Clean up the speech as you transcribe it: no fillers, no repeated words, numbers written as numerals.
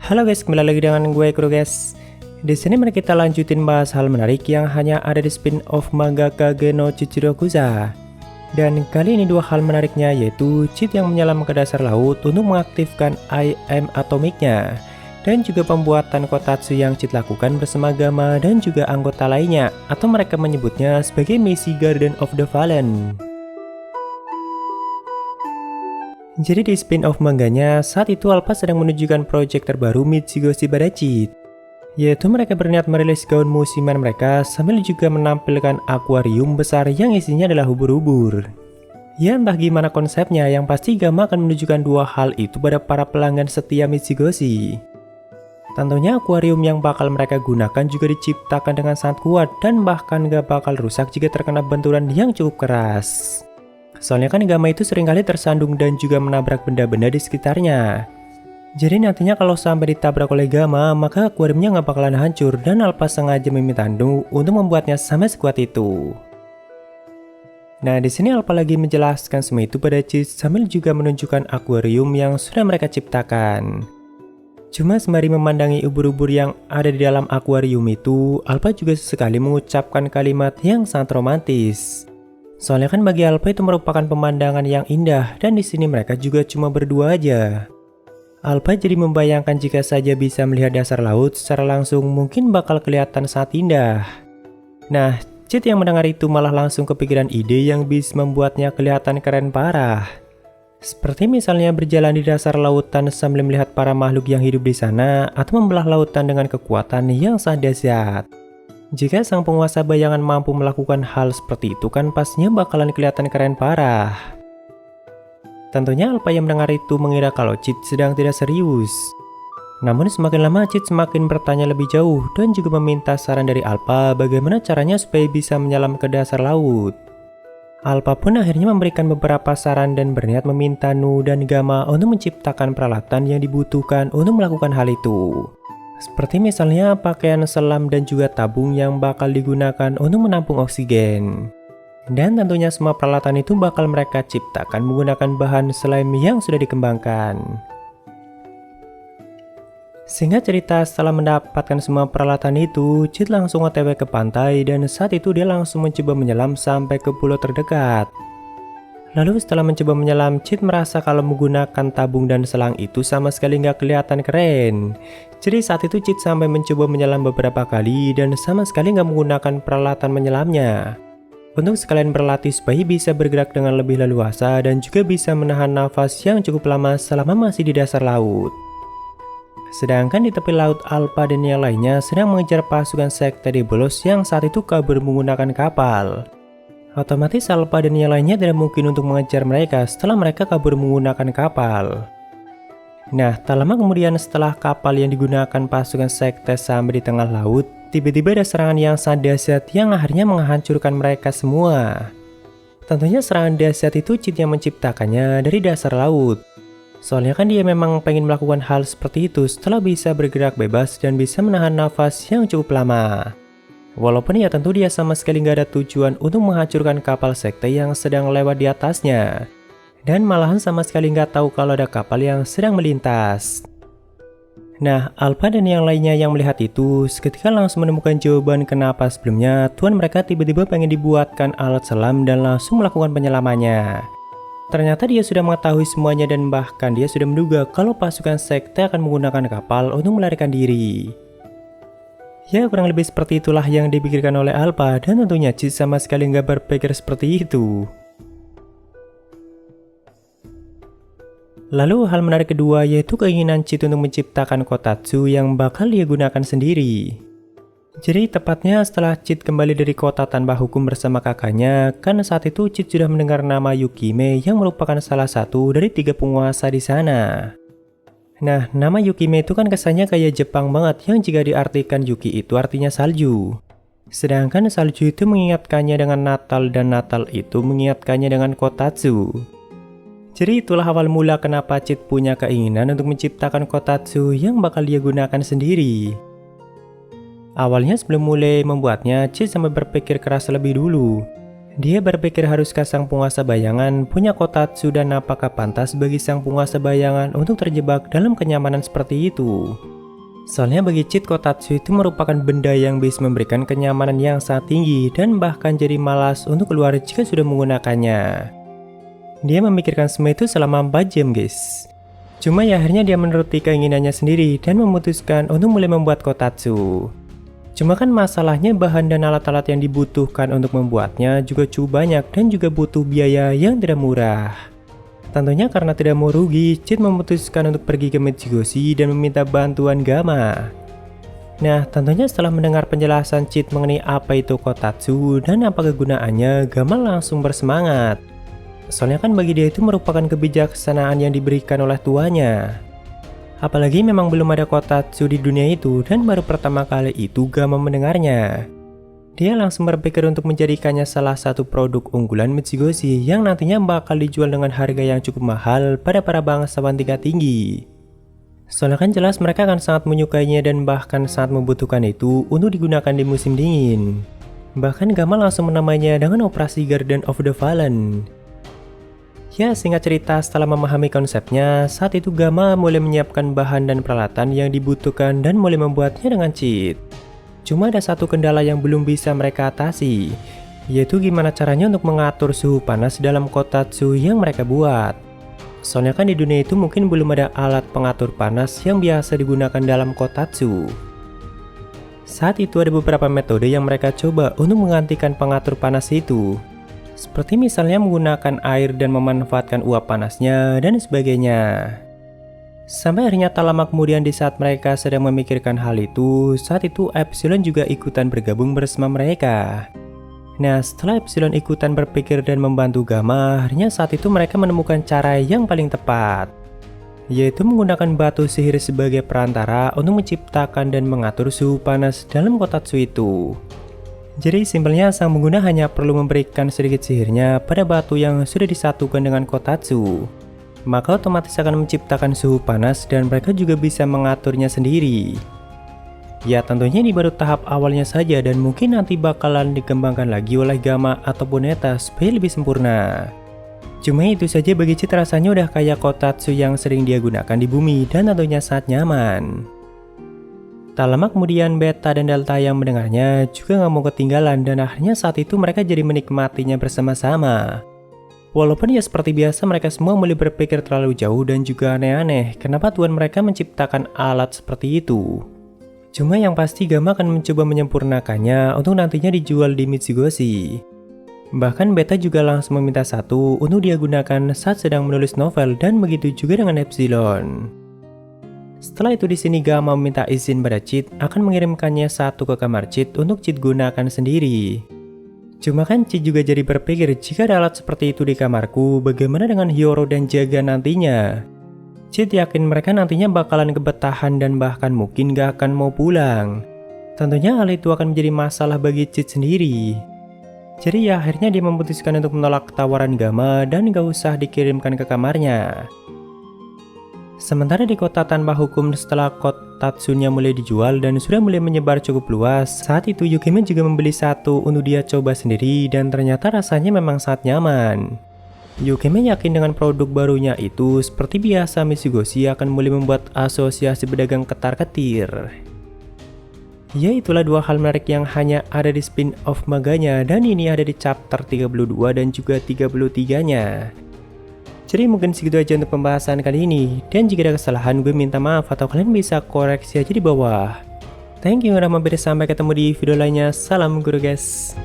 Halo guys, kembali lagi dengan gue Kuro guys. Di sini mari kita lanjutin bahas hal menarik yang hanya ada di spin-off manga Kage no Chichirokuza. Dan kali ini dua hal menariknya yaitu cheat yang menyelam ke dasar laut untuk mengaktifkan IM atomiknya, dan juga pembuatan kotatsu yang cheat lakukan bersama Gama dan juga anggota lainnya, atau mereka menyebutnya sebagai misi Garden of the Fallen. Jadi di spin-off manganya, saat itu Alpha sedang menunjukkan proyek terbaru Mitsugoshi pada cheat, yaitu mereka berniat merilis gaun musiman mereka sambil juga menampilkan akuarium besar yang isinya adalah ubur-ubur. Ya entah gimana konsepnya, yang pasti Gama akan menunjukkan dua hal itu pada para pelanggan setia Mitsugoshi. Tentunya akuarium yang bakal mereka gunakan juga diciptakan dengan sangat kuat dan bahkan gak bakal rusak jika terkena benturan yang cukup keras. Soalnya kan Gama itu seringkali tersandung dan juga menabrak benda-benda di sekitarnya. Jadi nantinya kalau sampai ditabrak oleh Gama, maka akuariumnya nggak bakalan hancur, dan Alpha sengaja meminta Nu untuk membuatnya sampai sekuat itu. Nah di sini Alpha lagi menjelaskan semua itu pada Cheat sambil juga menunjukkan akuarium yang sudah mereka ciptakan. Cuma sembari memandangi ubur-ubur yang ada di dalam akuarium itu, Alpha juga sesekali mengucapkan kalimat yang sangat romantis. Soalnya kan bagi Alpha itu merupakan pemandangan yang indah, dan di sini mereka juga cuma berdua aja. Alpha jadi membayangkan jika saja bisa melihat dasar laut secara langsung mungkin bakal kelihatan sangat indah. Nah, Cheat yang mendengar itu malah langsung kepikiran ide yang bisa membuatnya kelihatan keren parah. Seperti misalnya berjalan di dasar lautan sambil melihat para makhluk yang hidup di sana, atau membelah lautan dengan kekuatan yang sangat dahsyat. Jika sang penguasa bayangan mampu melakukan hal seperti itu kan pastinya bakalan kelihatan keren parah. Tentunya Alpha yang mendengar itu mengira kalau Cheat sedang tidak serius. Namun semakin lama Cheat semakin bertanya lebih jauh dan juga meminta saran dari Alpha bagaimana caranya supaya bisa menyelam ke dasar laut. Alpha pun akhirnya memberikan beberapa saran dan berniat meminta Nu dan Gama untuk menciptakan peralatan yang dibutuhkan untuk melakukan hal itu. Seperti misalnya pakaian selam dan juga tabung yang bakal digunakan untuk menampung oksigen. Dan tentunya semua peralatan itu bakal mereka ciptakan menggunakan bahan slime yang sudah dikembangkan. Singkat cerita, setelah mendapatkan semua peralatan itu, Cheat langsung OTW ke pantai dan saat itu dia langsung mencoba menyelam sampai ke pulau terdekat. Lalu setelah mencoba menyelam, Cheat merasa kalau menggunakan tabung dan selang itu sama sekali nggak kelihatan keren. Jadi saat itu Cheat sampai mencoba menyelam beberapa kali dan sama sekali nggak menggunakan peralatan menyelamnya. Untuk sekalian berlatih supaya bisa bergerak dengan lebih leluasa dan juga bisa menahan nafas yang cukup lama selama masih di dasar laut. Sedangkan di tepi laut, Alpha dan yang lainnya sedang mengejar pasukan sekte Dibolos yang saat itu kabur menggunakan kapal. Otomatis Alpha dan yang lainnya tidak mungkin untuk mengejar mereka setelah mereka kabur menggunakan kapal. Nah, tak lama kemudian setelah kapal yang digunakan pasukan sekte sampai di tengah laut, tiba-tiba ada serangan yang sangat dahsyat yang akhirnya menghancurkan mereka semua. Tentunya serangan dahsyat itu Cheat yang menciptakannya dari dasar laut. Soalnya kan dia memang pengen melakukan hal seperti itu setelah bisa bergerak bebas dan bisa menahan nafas yang cukup lama. Walaupun ya tentu dia sama sekali nggak ada tujuan untuk menghancurkan kapal sekte yang sedang lewat di atasnya. Dan malahan sama sekali nggak tahu kalau ada kapal yang sedang melintas. Nah, Alpha dan yang lainnya yang melihat itu seketika langsung menemukan jawaban kenapa sebelumnya tuan mereka tiba-tiba pengen dibuatkan alat selam dan langsung melakukan penyelamannya. Ternyata dia sudah mengetahui semuanya dan bahkan dia sudah menduga kalau pasukan sekte akan menggunakan kapal untuk melarikan diri. Ya kurang lebih seperti itulah yang dipikirkan oleh Alpha dan tentunya Cheat sama sekali nggak berpikir seperti itu. Lalu hal menarik kedua yaitu keinginan Cheat untuk menciptakan kotatsu yang bakal dia gunakan sendiri. Jadi tepatnya setelah Cheat kembali dari kota tanpa hukum bersama kakaknya, kan saat itu Cheat sudah mendengar nama Yukime yang merupakan salah satu dari 3 penguasa di sana. Nah, nama Yukime itu kan kesannya kayak Jepang banget yang jika diartikan Yuki itu artinya salju. Sedangkan salju itu mengingatkannya dengan Natal dan Natal itu mengingatkannya dengan kotatsu. Jadi itulah awal mula kenapa Cheat punya keinginan untuk menciptakan kotatsu yang bakal dia gunakan sendiri. Awalnya sebelum mulai membuatnya, Cheat sampai berpikir keras lebih dulu. Dia berpikir haruskah sang penguasa bayangan punya kotatsu dan apakah pantas bagi sang penguasa bayangan untuk terjebak dalam kenyamanan seperti itu. Soalnya bagi Cheat, Kotatsu itu merupakan benda yang bisa memberikan kenyamanan yang sangat tinggi dan bahkan jadi malas untuk keluar jika sudah menggunakannya. Dia memikirkan semua itu selama 4 jam guys. Cuma ya akhirnya dia menuruti keinginannya sendiri dan memutuskan untuk mulai membuat Kotatsu. Cuma kan masalahnya bahan dan alat-alat yang dibutuhkan untuk membuatnya juga cukup banyak dan juga butuh biaya yang tidak murah. Tentunya karena tidak mau rugi, Cheat memutuskan untuk pergi ke Mitsugoshi dan meminta bantuan Gamma. Nah, tentunya setelah mendengar penjelasan Cheat mengenai apa itu Kotatsu dan apa kegunaannya, Gamma langsung bersemangat. Soalnya kan bagi dia itu merupakan kebijaksanaan yang diberikan oleh tuanya. Apalagi memang belum ada Kotatsu di dunia itu dan baru pertama kali itu Gamma mendengarnya. Dia langsung berpikir untuk menjadikannya salah satu produk unggulan Mitsugoshi yang nantinya bakal dijual dengan harga yang cukup mahal pada para bangsawan tingkat tinggi. Soalnya kan jelas mereka akan sangat menyukainya dan bahkan sangat membutuhkan itu untuk digunakan di musim dingin. Bahkan Gamma langsung menamainya dengan Operasi Garden of the Fallen. Ya, singkat cerita, setelah memahami konsepnya, saat itu Gamma mulai menyiapkan bahan dan peralatan yang dibutuhkan dan mulai membuatnya dengan Cheat. Cuma ada satu kendala yang belum bisa mereka atasi, yaitu gimana caranya untuk mengatur suhu panas dalam Kotatsu yang mereka buat. Soalnya kan di dunia itu mungkin belum ada alat pengatur panas yang biasa digunakan dalam Kotatsu. Saat itu ada beberapa metode yang mereka coba untuk menggantikan pengatur panas itu. Seperti misalnya menggunakan air dan memanfaatkan uap panasnya dan sebagainya. Sampai akhirnya tak lama kemudian di saat mereka sedang memikirkan hal itu, saat itu Epsilon juga ikutan bergabung bersama mereka. Nah, setelah Epsilon ikutan berpikir dan membantu Gamma, akhirnya saat itu mereka menemukan cara yang paling tepat, yaitu menggunakan batu sihir sebagai perantara untuk menciptakan dan mengatur suhu panas dalam Kotatsu itu. Jadi simpelnya sang pengguna hanya perlu memberikan sedikit sihirnya pada batu yang sudah disatukan dengan Kotatsu. Maka otomatis akan menciptakan suhu panas dan mereka juga bisa mengaturnya sendiri. Ya tentunya ini baru tahap awalnya saja dan mungkin nanti bakalan dikembangkan lagi oleh Gamma ataupun Neta supaya lebih sempurna. Cuma itu saja bagi Cheat rasanya udah kayak Kotatsu yang sering dia gunakan di bumi dan tentunya sangat nyaman. Tak lama kemudian Beta dan Delta yang mendengarnya juga gak mau ketinggalan dan akhirnya saat itu mereka jadi menikmatinya bersama-sama. Walaupun ya seperti biasa mereka semua mulai berpikir terlalu jauh dan juga aneh-aneh kenapa Tuhan mereka menciptakan alat seperti itu. Cuma yang pasti Gamma akan mencoba menyempurnakannya untuk nantinya dijual di Mitsugoshi. Bahkan Beta juga langsung meminta satu untuk dia gunakan saat sedang menulis novel dan begitu juga dengan Epsilon. Setelah itu di sini Gamma meminta izin pada Cheat akan mengirimkannya satu ke kamar Cheat untuk Cheat gunakan sendiri. Cuma kan Cheat juga jadi berpikir jika ada alat seperti itu di kamarku, bagaimana dengan Hiyoro dan Jaga nantinya? Cheat yakin mereka nantinya bakalan kebetahan dan bahkan mungkin gak akan mau pulang. Tentunya hal itu akan menjadi masalah bagi Cheat sendiri. Jadi ya akhirnya dia memutuskan untuk menolak tawaran Gamma dan gak usah dikirimkan ke kamarnya. Sementara di kota tanpa hukum setelah Kotatsunya mulai dijual dan sudah mulai menyebar cukup luas, saat itu Yukime juga membeli satu untuk dia coba sendiri dan ternyata rasanya memang sangat nyaman. Yukime yakin dengan produk barunya itu seperti biasa Mitsugoshi akan mulai membuat asosiasi pedagang ketar-ketir. Ya itulah dua hal menarik yang hanya ada di spin-off maganya dan ini ada di chapter 32 dan juga 33-nya. Jadi mungkin segitu aja untuk pembahasan kali ini. Dan jika ada kesalahan gue minta maaf atau kalian bisa koreksi aja di bawah. Thank you udah mampir, sampai ketemu di video lainnya. Salam guru guys.